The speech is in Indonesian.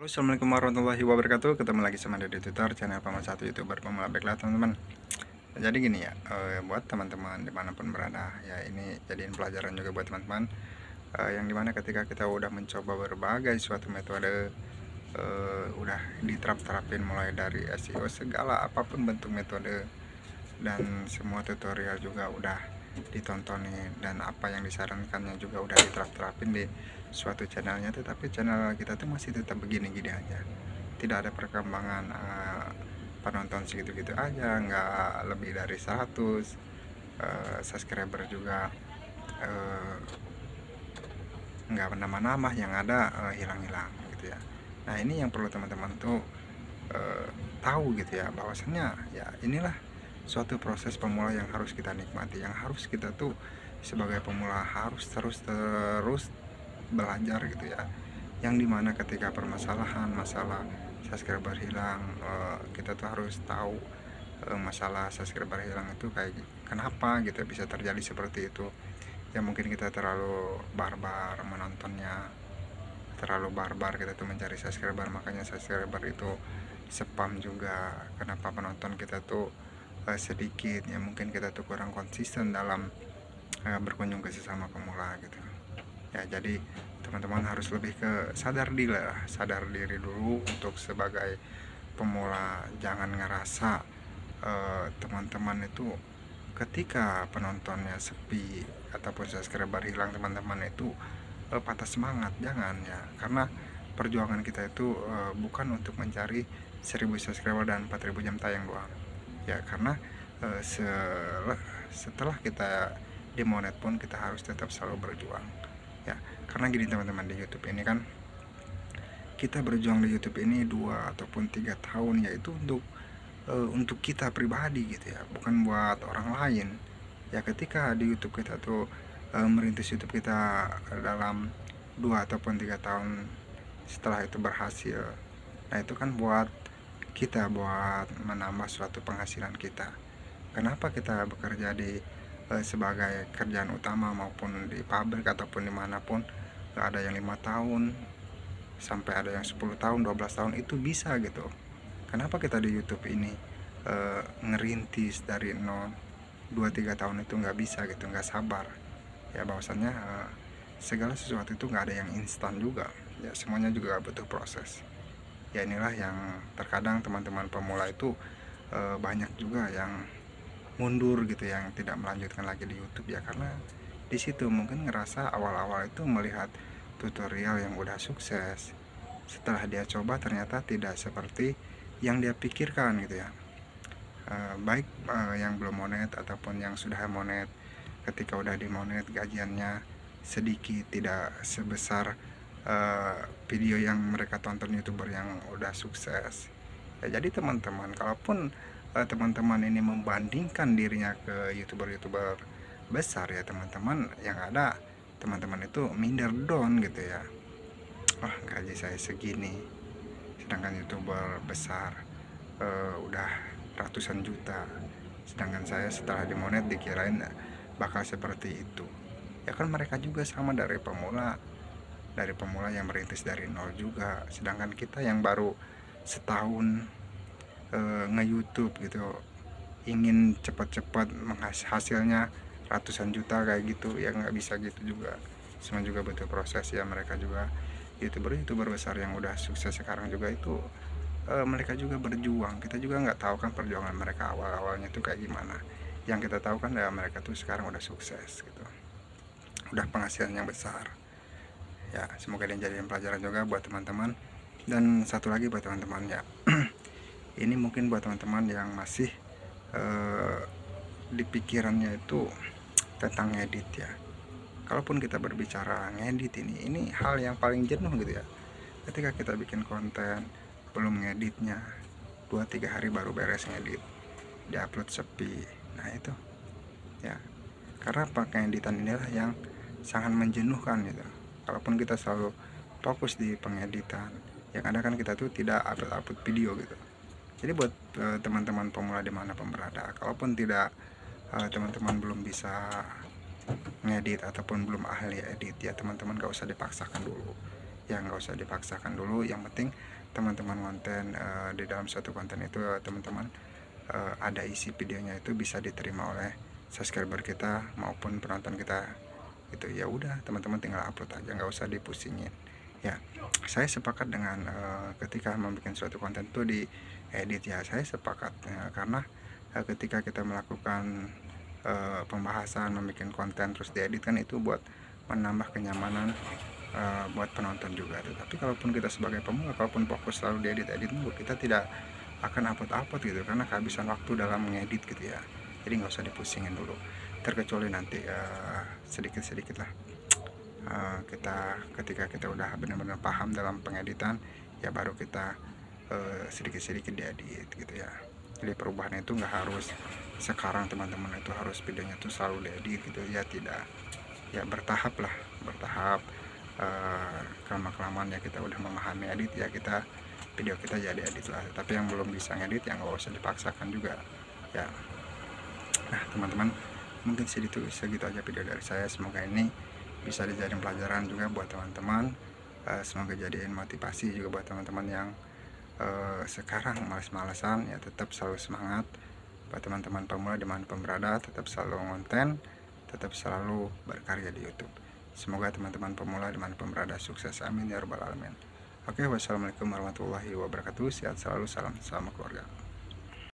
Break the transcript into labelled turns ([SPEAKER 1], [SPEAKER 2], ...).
[SPEAKER 1] Halo, assalamualaikum warahmatullahi wabarakatuh. Ketemu lagi sama Dede Tutor, channel Paman Satu YouTuber pemula. Baiklah teman-teman, jadi gini ya, buat teman-teman dimanapun berada ya, ini jadiin pelajaran juga buat teman-teman, yang dimana ketika kita udah mencoba berbagai suatu metode, udah diterapin mulai dari SEO, segala apapun bentuk metode, dan semua tutorial juga udah ditontonin, dan apa yang disarankannya juga udah diterapin di suatu channelnya, tetapi channel kita tuh masih tetap begini-gini aja, tidak ada perkembangan, penonton segitu-gitu aja, nggak lebih dari 100, subscriber juga nggak menambah-nambah, yang ada hilang-hilang gitu ya. Nah, ini yang perlu teman-teman tuh tahu gitu ya, bahwasannya ya inilah suatu proses pemula yang harus kita nikmati, yang harus kita tuh sebagai pemula harus terus belajar gitu ya, yang dimana ketika permasalahan masalah subscriber hilang, kita tuh harus tahu masalah subscriber hilang itu kayak kenapa gitu bisa terjadi seperti itu. Ya mungkin kita terlalu barbar menontonnya, terlalu barbar kita tuh mencari subscriber, makanya subscriber itu spam juga. Kenapa penonton kita tuh sedikit, ya mungkin kita tuh kurang konsisten dalam berkunjung ke sesama pemula gitu ya. Jadi teman-teman harus lebih ke sadar diri dulu untuk sebagai pemula. Jangan ngerasa teman-teman itu ketika penontonnya sepi ataupun subscriber hilang, teman-teman itu patah semangat. Jangan ya, karena perjuangan kita itu bukan untuk mencari 1000 subscriber dan 4000 jam tayang doang ya, karena setelah kita dimonet pun kita harus tetap selalu berjuang ya. Karena gini teman-teman, di YouTube ini kan kita berjuang di YouTube ini 2 ataupun 3 tahun, yaitu untuk kita pribadi gitu ya, bukan buat orang lain ya. Ketika di YouTube kita tuh merintis YouTube kita dalam 2 ataupun 3 tahun, setelah itu berhasil, nah itu kan buat kita, buat menambah suatu penghasilan kita. Kenapa kita bekerja di sebagai kerjaan utama maupun di pabrik ataupun dimanapun, gak ada yang 5 tahun sampai ada yang 10 tahun 12 tahun itu bisa gitu. Kenapa kita di YouTube ini ngerintis dari 0 2-3 tahun itu nggak bisa gitu, nggak sabar ya. Bahwasannya segala sesuatu itu nggak ada yang instan juga ya, semuanya juga butuh proses ya. Inilah yang terkadang teman-teman pemula itu banyak juga yang mundur gitu, yang tidak melanjutkan lagi di YouTube ya, karena di situ mungkin ngerasa awal-awal itu melihat tutorial yang udah sukses, setelah dia coba ternyata tidak seperti yang dia pikirkan gitu ya. Baik yang belum monet ataupun yang sudah monet, ketika udah dimonet gajiannya sedikit, tidak sebesar video yang mereka tonton YouTuber yang udah sukses ya. Jadi teman-teman, kalaupun teman-teman ini membandingkan dirinya ke YouTuber besar ya, teman-teman yang ada teman-teman itu minder down gitu ya. Wah, gaji saya segini, sedangkan YouTuber besar udah ratusan juta, sedangkan saya setelah dimonet dikirain bakal seperti itu ya. Kan mereka juga sama dari pemula yang merintis dari nol juga, sedangkan kita yang baru setahun nge-YouTube gitu, ingin cepat-cepat hasilnya ratusan juta kayak gitu ya, nggak bisa gitu juga. Semua juga butuh proses ya. Mereka juga youtuber besar yang udah sukses sekarang juga itu mereka juga berjuang. Kita juga nggak tahu kan perjuangan mereka awal-awalnya tuh kayak gimana. Yang kita tahu kan ya, mereka tuh sekarang udah sukses gitu, udah penghasilannya besar ya. Semoga ini jadi pelajaran juga buat teman-teman. Dan satu lagi buat teman-teman ya, ini mungkin buat teman-teman yang masih di pikirannya itu tentang ngedit ya. Kalaupun kita berbicara ngedit, ini hal yang paling jenuh gitu ya. Ketika kita bikin konten belum ngeditnya, 2-3 hari baru beres ngedit, diupload sepi. Nah itu ya, karena pakai editan inilah yang sangat menjenuhkan gitu. Kalaupun kita selalu fokus di pengeditan, yang ada kan kita tuh tidak upload video gitu. Jadi buat teman-teman pemula dimanapun berada, kalaupun tidak teman-teman belum bisa ngedit ataupun belum ahli edit ya, teman-teman gak usah dipaksakan dulu ya, nggak usah dipaksakan dulu. Yang penting teman-teman konten di dalam suatu konten itu teman-teman ada isi videonya itu bisa diterima oleh subscriber kita maupun penonton kita itu, ya udah teman-teman tinggal upload aja, nggak usah dipusingin ya. Saya sepakat dengan ketika membuat suatu konten itu di edit ya, saya sepakat karena ketika kita melakukan pembahasan membuat konten terus diedit kan itu buat menambah kenyamanan buat penonton juga. Tetapi kalaupun kita sebagai pemula, kalaupun fokus selalu diedit-edit dulu, kita tidak akan upload gitu karena kehabisan waktu dalam mengedit gitu ya. Jadi nggak usah dipusingin dulu, terkecuali nanti sedikit-sedikit lah kita ketika kita udah benar-benar paham dalam pengeditan ya baru kita sedikit-sedikit diedit gitu ya. Jadi perubahan itu nggak harus sekarang teman-teman, itu harus videonya tuh selalu diedit gitu ya, tidak ya, bertahap lah, bertahap. Kelamaan ya kita udah memahami edit ya, kita video kita jadi edit lah. Tapi yang belum bisa ngedit yang nggak usah dipaksakan juga ya. Nah teman-teman, mungkin segitu aja video dari saya. Semoga ini bisa dijadiin pelajaran juga buat teman-teman, semoga jadiin motivasi juga buat teman-teman yang sekarang males-malesan ya, tetap selalu semangat. Buat teman-teman pemula dimanapun berada, tetap selalu konten, tetap selalu berkarya di YouTube. Semoga teman-teman pemula dimanapun berada sukses, amin ya rabbal alamin. Oke, wassalamualaikum warahmatullahi wabarakatuh. Sehat selalu, salam keluarga.